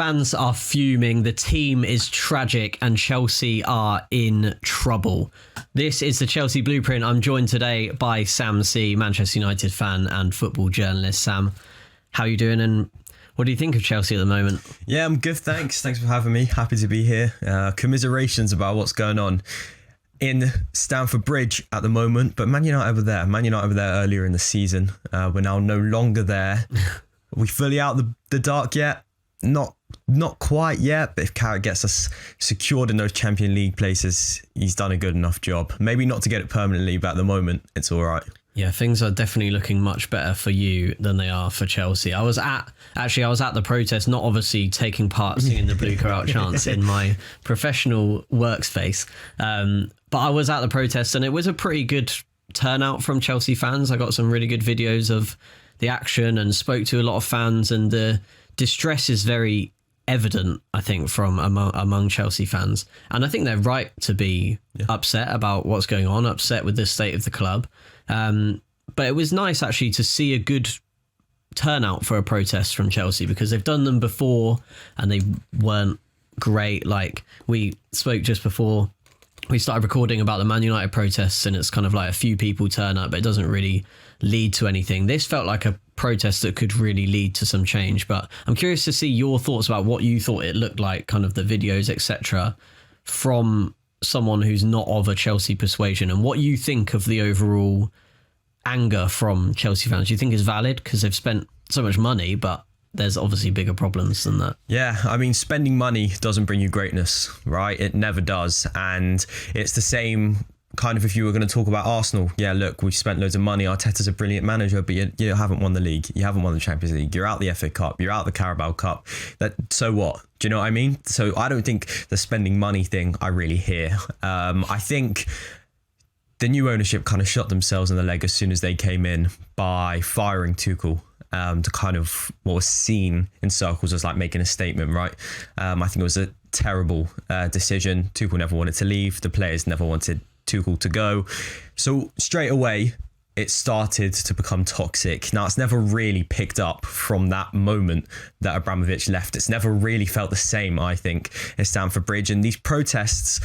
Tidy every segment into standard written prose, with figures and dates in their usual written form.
Fans are fuming, the team is tragic, and Chelsea are in trouble. This is the Chelsea Blueprint. I'm joined today by Sam C, Manchester United fan and football journalist. Sam, how are you doing and what do you think of Chelsea at the moment? Yeah, I'm good, thanks. Thanks for having me. Happy to be here. Commiserations about what's going on in Stamford Bridge at the moment, but Man United were there. Man United were there earlier in the season. We're now no longer there. Are we fully out the dark yet? Not quite yet, but if Carrot gets us secured in those Champions League places, he's done a good enough job. Maybe not to get it permanently, but at the moment, it's all right. Yeah, things are definitely looking much better for you than they are for Chelsea. I was at the protest, not obviously taking part singing the Blue Car Out chants in my professional workspace, but I was at the protest and it was a pretty good turnout from Chelsea fans. I got some really good videos of the action and spoke to a lot of fans, and the distress is very evident, I think, from among Chelsea fans. And I think they're right to be upset about what's going on, upset with the state of the club. But it was nice actually to see a good turnout for a protest from Chelsea, because they've done them before and they weren't great. Like, we spoke just before we started recording about the Man United protests, and it's kind of like a few people turn up, but it doesn't really lead to anything. This felt like a protest that could really lead to some change. But I'm curious to see your thoughts about what you thought it looked like, kind of the videos, etc., from someone who's not of a Chelsea persuasion, and what you think of the overall anger from Chelsea fans. Do you think is valid? Because they've spent so much money, but there's obviously bigger problems than that. Yeah, I mean, spending money doesn't bring you greatness, right? It never does. And it's the same kind of if you were going to talk about Arsenal. Yeah, look, we've spent loads of money. Arteta's a brilliant manager, but you haven't won the league. You haven't won the Champions League. You're out the FA Cup. You're out the Carabao Cup. So what? Do you know what I mean? So I don't think the spending money thing I really hear. I think the new ownership kind of shot themselves in the leg as soon as they came in by firing Tuchel. To kind of what was seen in circles as like making a statement, right? I think it was a terrible decision. Tuchel never wanted to leave. The players never wanted Tuchel to go. So straight away, it started to become toxic. Now, it's never really picked up from that moment that Abramovich left. It's never really felt the same, I think, at Stamford Bridge. And these protests,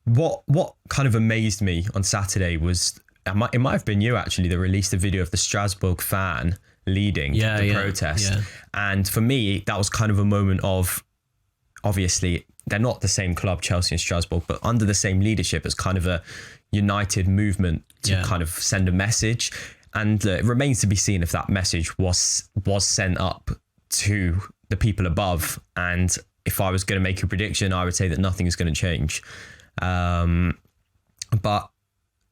what kind of amazed me on Saturday was, it might have been you actually that released a video of the Strasbourg fan leading the protest. Yeah. And for me, that was kind of a moment of, obviously, they're not the same club, Chelsea and Strasbourg, but under the same leadership, it's kind of a united movement to kind of send a message. And it remains to be seen if that message was sent up to the people above. And if I was going to make a prediction, I would say that nothing is going to change. But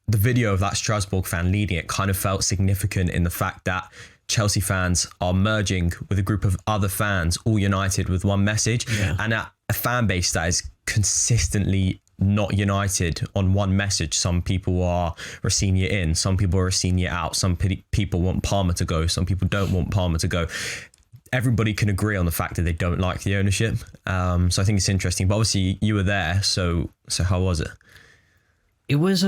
the video of that Strasbourg fan leading it kind of felt significant in the fact that Chelsea fans are merging with a group of other fans, all united with one message, and at a fan base that is consistently not united on one message. Some people are Rosenior in, some people are Rosenior out, some people want Palmer to go, some people don't want Palmer to go. Everybody can agree on the fact that they don't like the ownership. So I think it's interesting. But obviously you were there, so how was it? It was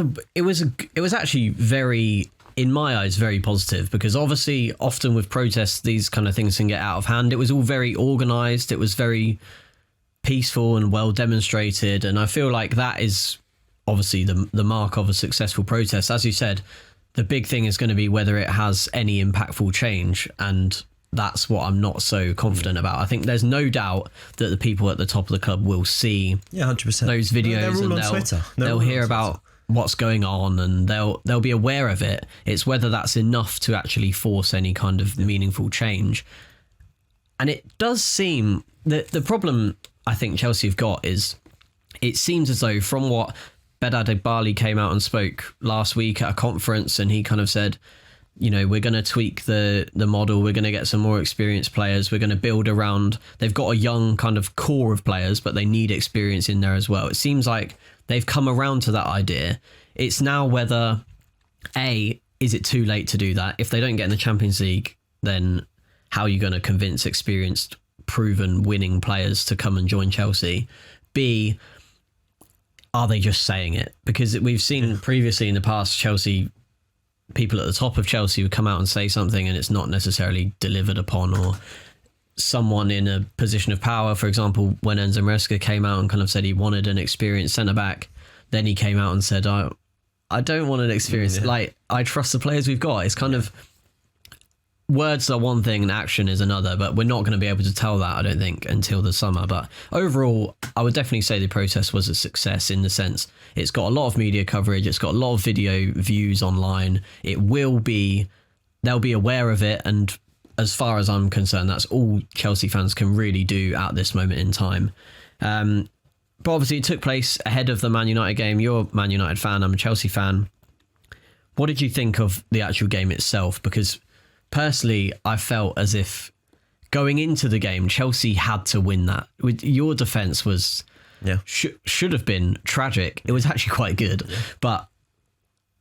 actually very, in my eyes, very positive, because obviously often with protests, these kind of things can get out of hand. It was all very organised. It was very peaceful and well demonstrated. And I feel like that is obviously the mark of a successful protest. As you said, the big thing is going to be whether it has any impactful change. And that's what I'm not so confident about. I think there's no doubt that the people at the top of the club will see 100% those videos, and they'll hear about what's going on, and they'll be aware of it. It's whether that's enough to actually force any kind of meaningful change. And it does seem that the problem I think Chelsea have got is, it seems as though from what Bedad Egbali came out and spoke last week at a conference, and he kind of said, you know, we're going to tweak the model. We're going to get some more experienced players. We're going to build around, they've got a young kind of core of players, but they need experience in there as well. It seems like they've come around to that idea. It's now whether, A, is it too late to do that? If they don't get in the Champions League, then how are you going to convince experienced, proven winning players to come and join Chelsea? B, are they just saying it? Because we've seen previously in the past, Chelsea, people at the top of Chelsea would come out and say something and it's not necessarily delivered upon, or someone in a position of power. For example, when Enzo Maresca came out and kind of said he wanted an experienced centre-back, then he came out and said, I don't want an experienced, like, I trust the players we've got. It's kind of, words are one thing and action is another, but we're not going to be able to tell that, I don't think, until the summer. But overall, I would definitely say the protest was a success in the sense it's got a lot of media coverage, it's got a lot of video views online. They'll be aware of it, and as far as I'm concerned, that's all Chelsea fans can really do at this moment in time. But obviously it took place ahead of the Man United game. You're a Man United fan, I'm a Chelsea fan. What did you think of the actual game itself? Because personally, I felt as if going into the game, Chelsea had to win that. Your defence was should have been tragic. It was actually quite good, but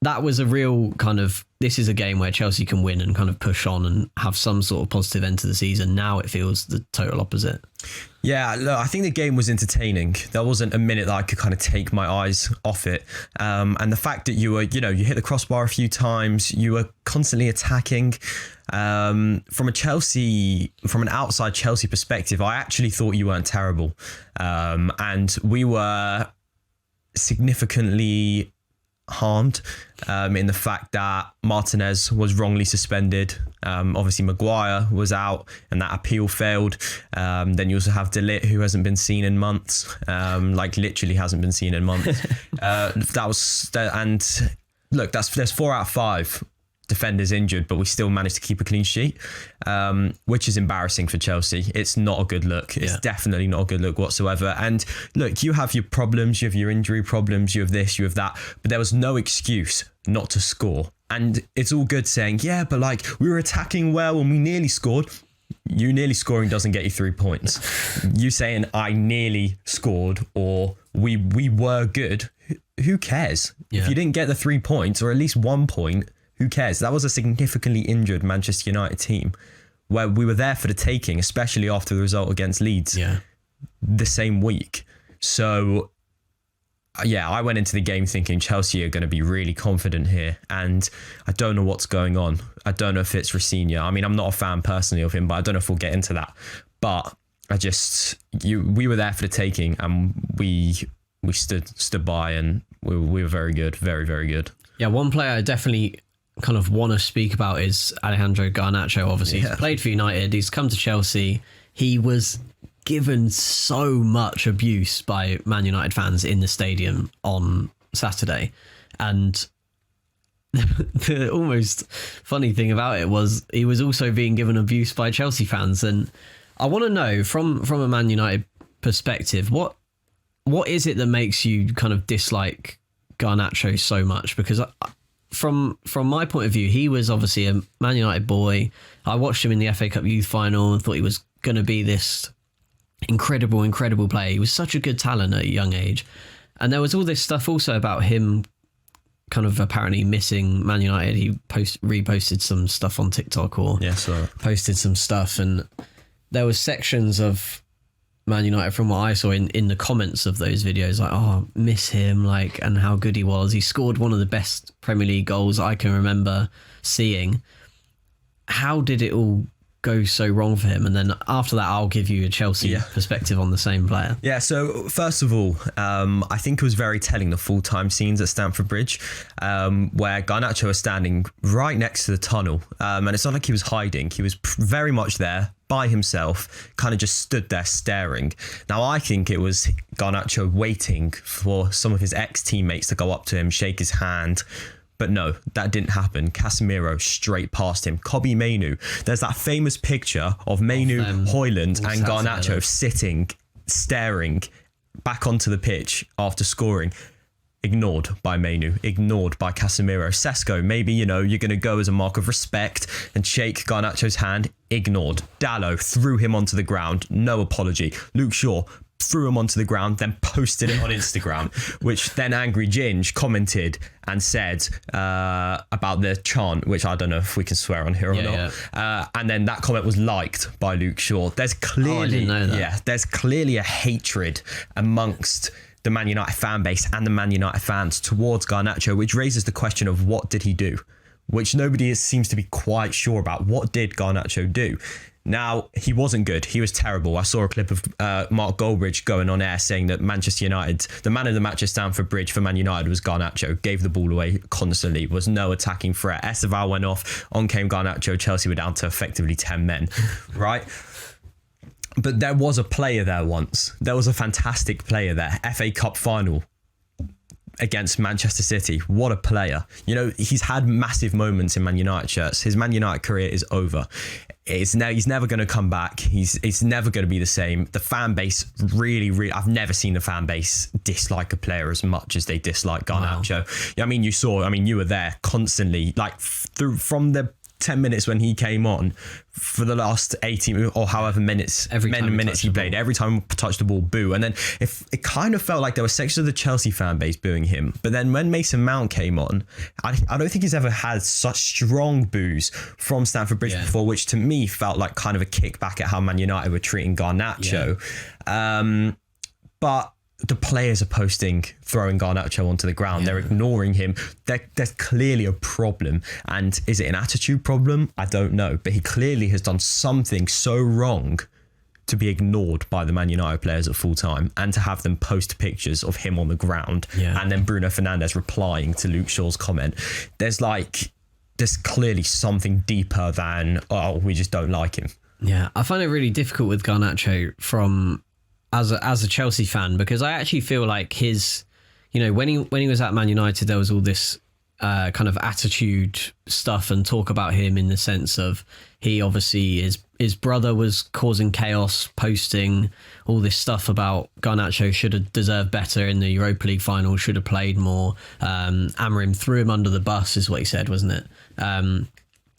that was a real kind of, this is a game where Chelsea can win and kind of push on and have some sort of positive end to the season. Now it feels the total opposite. Yeah, look, I think the game was entertaining. There wasn't a minute that I could kind of take my eyes off it. And the fact that you hit the crossbar a few times, you were constantly attacking. From an outside Chelsea perspective, I actually thought you weren't terrible. And we were significantly harmed in the fact that Martinez was wrongly suspended. Obviously Maguire was out and that appeal failed. Then you also have De Ligt, who hasn't been seen in months, like literally hasn't been seen in months. And look, there's 4 out of 5 defenders injured, but we still managed to keep a clean sheet, which is embarrassing for Chelsea. It's not a good look. It's definitely not a good look whatsoever. And look, you have your problems, you have your injury problems, you have this, you have that, but there was no excuse not to score. And it's all good saying, yeah, but like we were attacking well and we nearly scored. You nearly scoring doesn't get you 3 points. You saying I nearly scored or we were good, who cares? If you didn't get the 3 points or at least 1 point, who cares? That was a significantly injured Manchester United team where we were there for the taking, especially after the result against Leeds the same week. So, yeah, I went into the game thinking Chelsea are going to be really confident here. And I don't know what's going on. I don't know if it's Rafinha. I mean, I'm not a fan personally of him, but I don't know if we'll get into that. But we were there for the taking and we stood by and we were very good, very, very good. Yeah, one player I definitely kind of want to speak about is Alejandro Garnacho. Obviously, he's played for United. He's come to Chelsea. He was given so much abuse by Man United fans in the stadium on Saturday. And the almost funny thing about it was he was also being given abuse by Chelsea fans. And I want to know from a Man United perspective, what is it that makes you kind of dislike Garnacho so much? Because from my point of view, he was obviously a Man United boy. I watched him in the FA Cup Youth Final and thought he was going to be this incredible player. He was such a good talent at a young age. And there was all this stuff also about him kind of apparently missing Man United. He reposted some stuff on TikTok or posted some stuff. And there was sections of Man United from what I saw in the comments of those videos, like, oh, miss him, like, and how good he was. He scored one of the best Premier League goals I can remember seeing. How did it all go so wrong for him? And then after that, I'll give you a Chelsea perspective on the same player. Yeah, so first of all, I think it was very telling, the full-time scenes at Stamford Bridge, where Garnacho was standing right next to the tunnel. And it's not like he was hiding. He was very much there by himself, kind of just stood there staring. Now, I think it was Garnacho waiting for some of his ex-teammates to go up to him, shake his hand. But no, that didn't happen. Casemiro straight past him. Kobbie Mainoo. There's that famous picture of Mainoo, Højlund and Garnacho sitting, staring back onto the pitch after scoring. Ignored by Mainoo, ignored by Casemiro. Sesko, maybe, you're going to go as a mark of respect and shake Garnacho's hand. Ignored. Dalot threw him onto the ground. No apology. Luke Shaw threw him onto the ground, then posted it on Instagram, which then Angry Ginge commented and said about the chant, which I don't know if we can swear on here or not. And then that comment was liked by Luke Shaw. There's clearly, I didn't know that. There's clearly a hatred amongst the Man United fan base and the Man United fans towards Garnacho, which raises the question of what did he do, which nobody seems to be quite sure about. What did Garnacho do? Now, he wasn't good. He was terrible. I saw a clip of Mark Goldbridge going on air saying that Manchester United, the man of the match at Stamford Bridge for Man United was Garnacho. Gave the ball away constantly. Was no attacking threat. Esteval went off. On came Garnacho. Chelsea were down to effectively 10 men. Right? But there was a player there once. There was a fantastic player there. FA Cup final against Manchester City. What a player. You know, he's had massive moments in Man United shirts. His Man United career is over. He's never going to come back. It's never going to be the same. The fan base really, I've never seen the fan base dislike a player as much as they dislike Garnacho. Wow. I mean, you were there constantly, like from the 10 minutes when he came on for the last 18 or however minutes he played, every time he touched the ball, boo. And then if it kind of felt like there were sections of the Chelsea fan base booing him, but then when Mason Mount came on, I don't think he's ever had such strong boos from Stamford Bridge before, which to me felt like kind of a kickback at how Man United were treating Garnacho. But the players are throwing Garnacho onto the ground. They're ignoring him. There's clearly a problem. And is it an attitude problem? I don't know. But he clearly has done something so wrong to be ignored by the Man United players at full time, and to have them post pictures of him on the ground. And then Bruno Fernandes replying to Luke Shaw's comment. There's clearly something deeper than, we just don't like him. Yeah, I find it really difficult with Garnacho as a Chelsea fan, because I actually feel like his, when he was at Man United, there was all this kind of attitude stuff and talk about him in the sense of he obviously his brother was causing chaos, posting all this stuff about Garnacho should have deserved better in the Europa League final, should have played more. Amorim threw him under the bus is what he said, wasn't it? And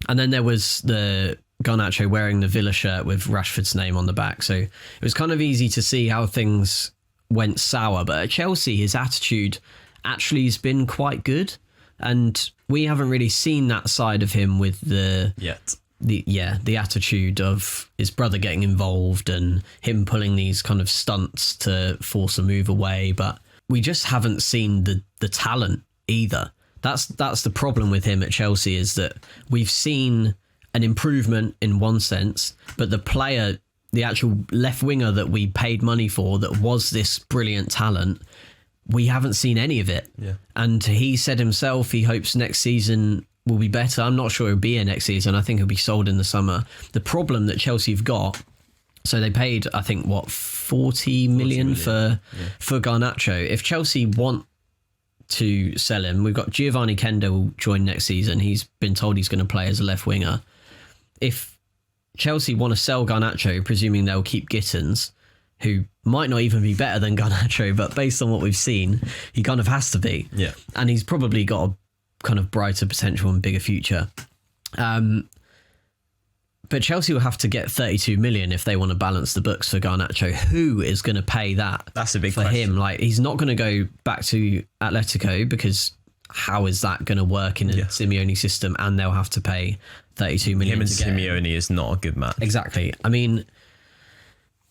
then there was the Garnacho wearing the Villa shirt with Rashford's name on the back. So it was kind of easy to see how things went sour. But at Chelsea, his attitude actually has been quite good. And we haven't really seen that side of him with the attitude of his brother getting involved and him pulling these kind of stunts to force a move away. But we just haven't seen the talent either. That's the problem with him at Chelsea, is that we've seen an improvement in one sense, but the player, the actual left winger that we paid money for, that was this brilliant talent, we haven't seen any of it. And he said himself he hopes next season will be better. I'm not sure he'll be here next season. I think he'll be sold in the summer. The problem that Chelsea have got, so they paid, I think, 40 million for Garnacho. If Chelsea want to sell him, we've got Giovanni Kenda will join next season. He's been told he's going to play as a left winger. If Chelsea want to sell Garnacho, presuming they'll keep Gittins, who might not even be better than Garnacho, but based on what we've seen, he kind of has to be. And he's probably got a kind of brighter potential and bigger future. But Chelsea will have to get 32 million if they want to balance the books for Garnacho. Who is going to pay that? That's a big for question. Him. Like, he's not going to go back to Atletico, because how is that going to work in a Simeone system? And they'll have to pay 32 million. Him and Simeone is not a good match. Exactly. I mean,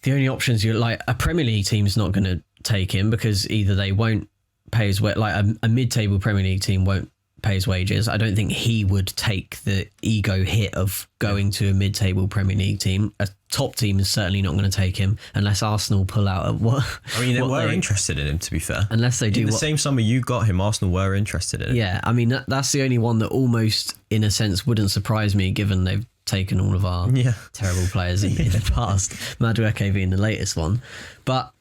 the only options you're like, a Premier League team's not going to take him, because either they won't pay his way, like a mid-table Premier League team won't pay his wages. I don't think he would take the ego hit of going to a mid-table Premier League team. A top team is certainly not going to take him unless Arsenal pull out of what. I mean, they were interested in him, to be fair. Unless they do in the same summer you got him, Arsenal were interested in him. Yeah, I mean, that's the only one that almost, in a sense, wouldn't surprise me, given they've taken all of our terrible players in the past. Madueke being the latest one. But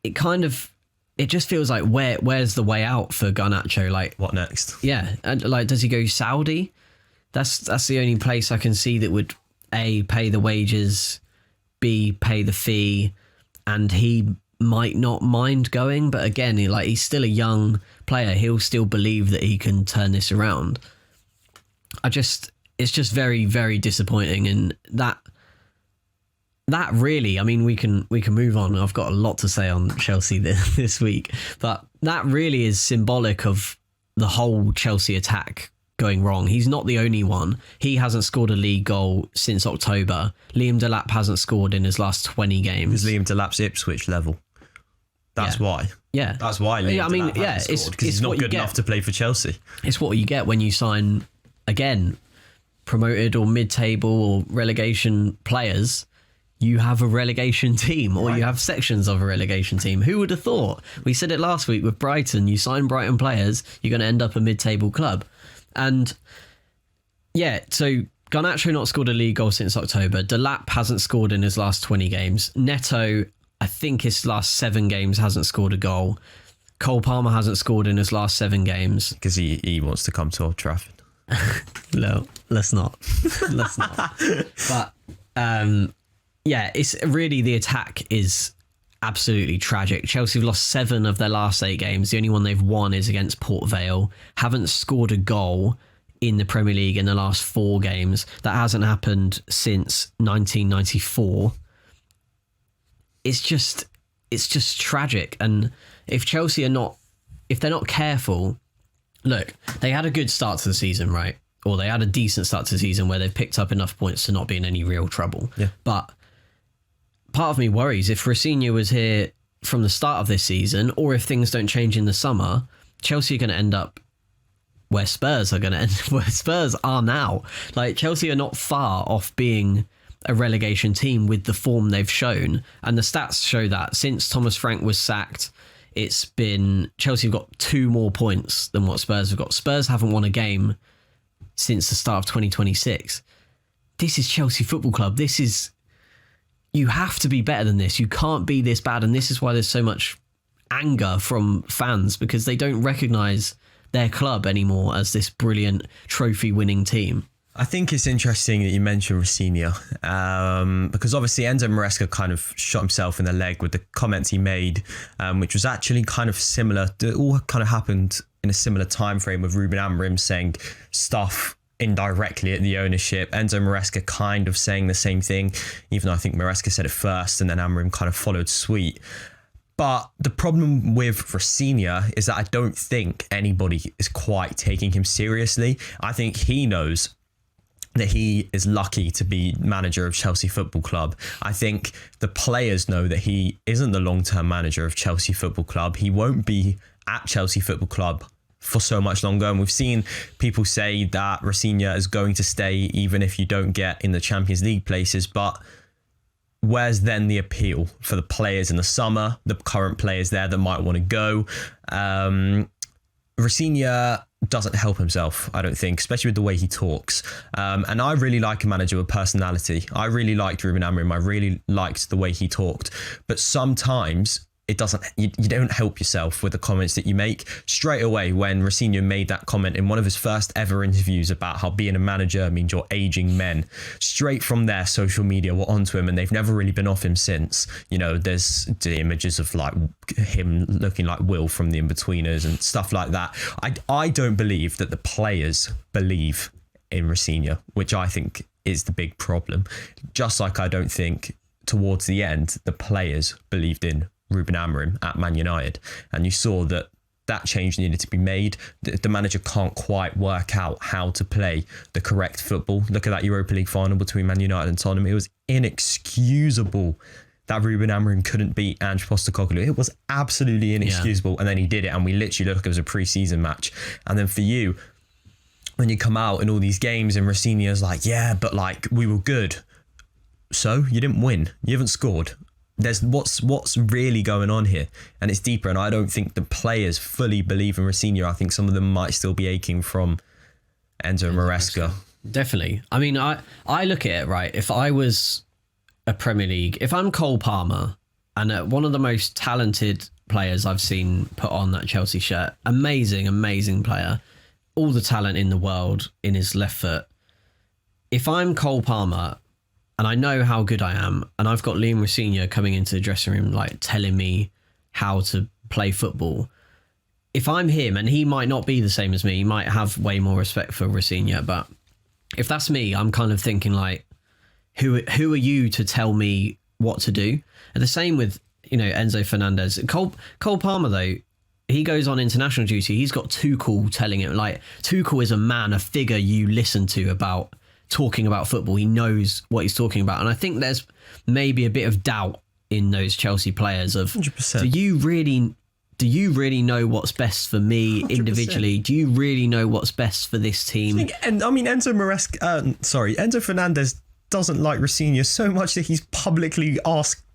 it just feels like where's the way out for Garnacho? Like, what next? Yeah, and like, does he go Saudi? That's the only place I can see that would A, pay the wages, B, pay the fee, and he might not mind going. But again, he's still a young player. He'll still believe that he can turn this around. It's just very, very disappointing, and that really, I mean, we can move on. I've got a lot to say on Chelsea this week, but that really is symbolic of the whole Chelsea attack going wrong. He's not the only one. He hasn't scored a league goal since October. Liam Delap hasn't scored in his last 20 games. Because Liam Delap's Ipswich level. That's why. Yeah. That's why Liam Delap hasn't scored, because he's not good enough to play for Chelsea. It's what you get when you sign, again, promoted or mid-table or relegation players, you have a relegation team, or you have sections of a relegation team. Who would have thought? We said it last week with Brighton. You sign Brighton players, you're going to end up a mid-table club. And yeah, so Garnacho not scored a league goal since October. Delap hasn't scored in his last 20 games. Neto, I think his last 7 games hasn't scored a goal. Cole Palmer hasn't scored in his last 7 games. Because he wants to come to Old Trafford. No, let's not. Let's not. But yeah, it's really, the attack is absolutely tragic. Chelsea have lost 7 of their last 8 games. The only one they've won is against Port Vale. Haven't scored a goal in the Premier League in the last 4 games. That hasn't happened since 1994. It's just tragic. And if Chelsea if they're not careful, look, they had a good start to the season, right? Or they had a decent start to the season where they've picked up enough points to not be in any real trouble. Yeah. But part of me worries if Rossinha was here from the start of this season, or if things don't change in the summer, Chelsea are going to end up where Spurs are going to end, where Spurs are now. Like, Chelsea are not far off being a relegation team with the form they've shown. And the stats show that since Thomas Frank was sacked, it's been Chelsea have got 2 more points than what Spurs have got. Spurs haven't won a game since the start of 2026. This is Chelsea Football Club. You have to be better than this. You can't be this bad. And this is why there's so much anger from fans, because they don't recognise their club anymore as this brilliant trophy-winning team. I think it's interesting that you mentioned Rossinha, because obviously Enzo Maresca kind of shot himself in the leg with the comments he made, which was actually kind of similar. It all kind of happened in a similar time frame with Ruben Amorim saying stuff indirectly at the ownership. Enzo Maresca kind of saying the same thing, even though I think Maresca said it first and then Amorim kind of followed suit. But the problem with Rossinha is that I don't think anybody is quite taking him seriously. I think he knows that he is lucky to be manager of Chelsea Football Club. I think the players know that he isn't the long-term manager of Chelsea Football Club. He won't be at Chelsea Football Club for so much longer. And we've seen people say that Rossinha is going to stay even if you don't get in the Champions League places. But where's then the appeal for the players in the summer, the current players there that might want to go? Rossinha doesn't help himself, I don't think, especially with the way he talks. And I really like a manager with personality. I really liked Ruben Amorim. I really liked the way he talked. But sometimes it doesn't, you don't help yourself with the comments that you make. Straight away, when Rossinha made that comment in one of his first ever interviews about how being a manager means you're aging men, straight from there, social media were onto him, and they've never really been off him since. You know, there's the images of like him looking like Will from The Inbetweeners and stuff like that. I don't believe that the players believe in Rossinha, which I think is the big problem. Just like I don't think towards the end the players believed in Ruben Amorim at Man United, and you saw that change needed to be made. The manager can't quite work out how to play the correct football. Look at that Europa League final between Man United and Tottenham. It was inexcusable that Ruben Amorim couldn't beat Ange Postecoglou. It was absolutely inexcusable. Yeah. And then he did it, and we literally looked like it was a pre-season match. And then for you, when you come out in all these games and Rossinha's like, yeah, but like we were good. So you didn't win. You haven't scored. There's what's really going on here, and it's deeper. And I don't think the players fully believe in Rossinha. I think some of them might still be aching from Enzo Maresca. Definitely. I mean, I look at it, right. If I was a Premier League, if I'm Cole Palmer and one of the most talented players I've seen put on that Chelsea shirt, amazing player, all the talent in the world in his left foot. If I'm Cole Palmer, and I know how good I am, and I've got Liam Rossinha coming into the dressing room, like telling me how to play football. If I'm him, and he might not be the same as me, he might have way more respect for Rossinha, but if that's me, I'm kind of thinking like, who are you to tell me what to do? And the same with, Enzo Fernandez. Cole Palmer, though, he goes on international duty. He's got Tuchel telling him, like, Tuchel is a man, a figure you listen to about talking about football. He knows what he's talking about. And I think there's maybe a bit of doubt in those Chelsea players of 100%. Do you really do you really know what's best for me 100%. individually? Do you really know what's best for this team? Enzo Fernandez doesn't like Rosenior so much that he's publicly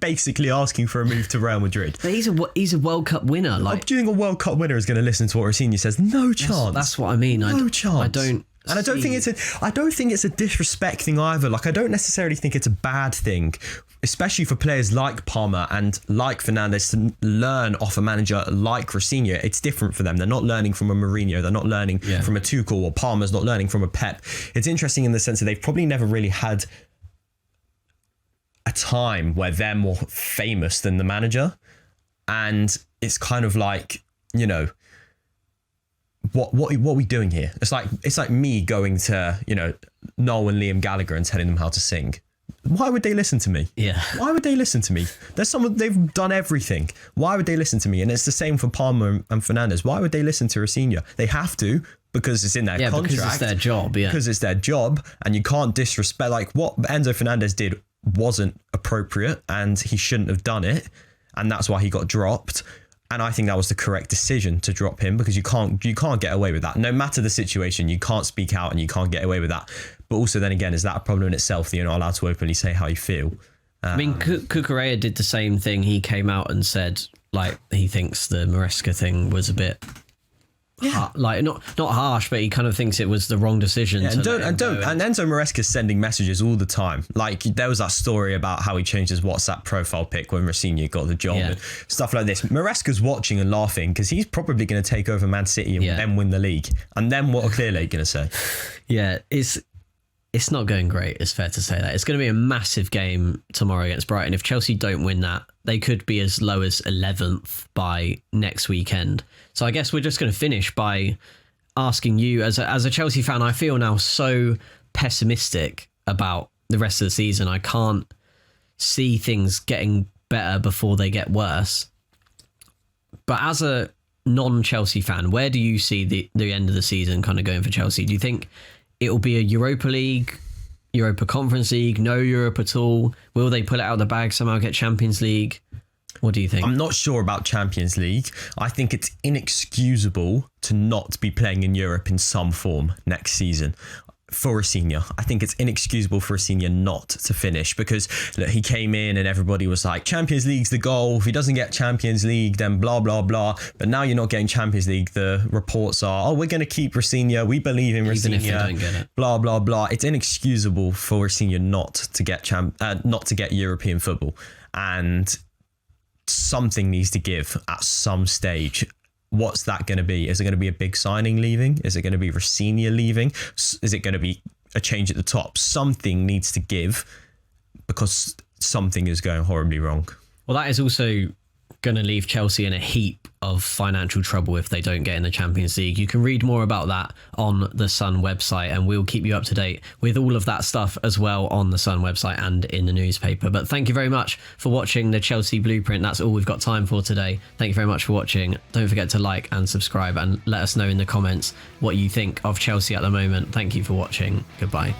basically asking for a move to Real Madrid. But he's a World Cup winner. Like, do you think a World Cup winner is going to listen to what Rosenior says? No chance. That's what I mean. No chance. I don't. And I don't think it's a disrespect thing either. Like, I don't necessarily think it's a bad thing, especially for players like Palmer and like Fernandes to learn off a manager like Rosenior. It's different for them. They're not learning from a Mourinho. They're not learning from a Tuchel, or Palmer's not learning from a Pep. It's interesting in the sense that they've probably never really had a time where they're more famous than the manager. And it's kind of like, you know, what are we doing here? It's like me going to, you know, Noel and Liam Gallagher and telling them how to sing. Why would they listen to me? Yeah. Why would they listen to me? They've done everything. Why would they listen to me? And it's the same for Palmer and Fernandes. Why would they listen to Rosenior? They have to, because it's in their contract. Because it's their job. Yeah. Because it's their job, and you can't disrespect. Like, what Enzo Fernandez did wasn't appropriate, and he shouldn't have done it, and that's why he got dropped. And I think that was the correct decision to drop him, because you can't get away with that. No matter the situation, you can't speak out and you can't get away with that. But also, then again, is that a problem in itself that you're not allowed to openly say how you feel? I mean, Cucurella did the same thing. He came out and said, like, he thinks the Maresca thing was a bit, like, not harsh, but he kind of thinks it was the wrong decision. And Enzo Maresca's sending messages all the time. Like, there was that story about how he changed his WhatsApp profile pic when Rosenior got the job and stuff like this. Maresca's watching and laughing, because he's probably going to take over Man City and then win the league. And then what are Clearlake going to say? Yeah, it's not going great. It's fair to say that. It's going to be a massive game tomorrow against Brighton. If Chelsea don't win that, they could be as low as 11th by next weekend. So I guess we're just going to finish by asking you, as a Chelsea fan, I feel now so pessimistic about the rest of the season. I can't see things getting better before they get worse. But as a non-Chelsea fan, where do you see the end of the season kind of going for Chelsea? Do you think it will be a Europa League, Europa Conference League, no Europe at all? Will they pull it out of the bag, somehow get Champions League? What do you think? I'm not sure about Champions League. I think it's inexcusable to not be playing in Europe in some form next season for Rosenior. I think it's inexcusable for Rosenior not to finish, because look, he came in and everybody was like, Champions League's the goal. If he doesn't get Champions League, then blah, blah, blah. But now you're not getting Champions League. The reports are, we're going to keep Rosenior. We believe in Rosenior. Even if they don't get it. Blah, blah, blah. It's inexcusable for Rosenior not to get European football. And something needs to give at some stage. What's that going to be? Is it going to be a big signing leaving? Is it going to be Rosenior leaving? Is it going to be a change at the top? Something needs to give, because something is going horribly wrong. Well, that is also going to leave Chelsea in a heap of financial trouble if they don't get in the Champions League. You can read more about that on the Sun website, and we'll keep you up to date with all of that stuff as well on the Sun website and in the newspaper. But thank you very much for watching the Chelsea Blueprint. That's all we've got time for today. Thank you very much for watching. Don't forget to like and subscribe, and let us know in the comments what you think of Chelsea at the moment. Thank you for watching. Goodbye.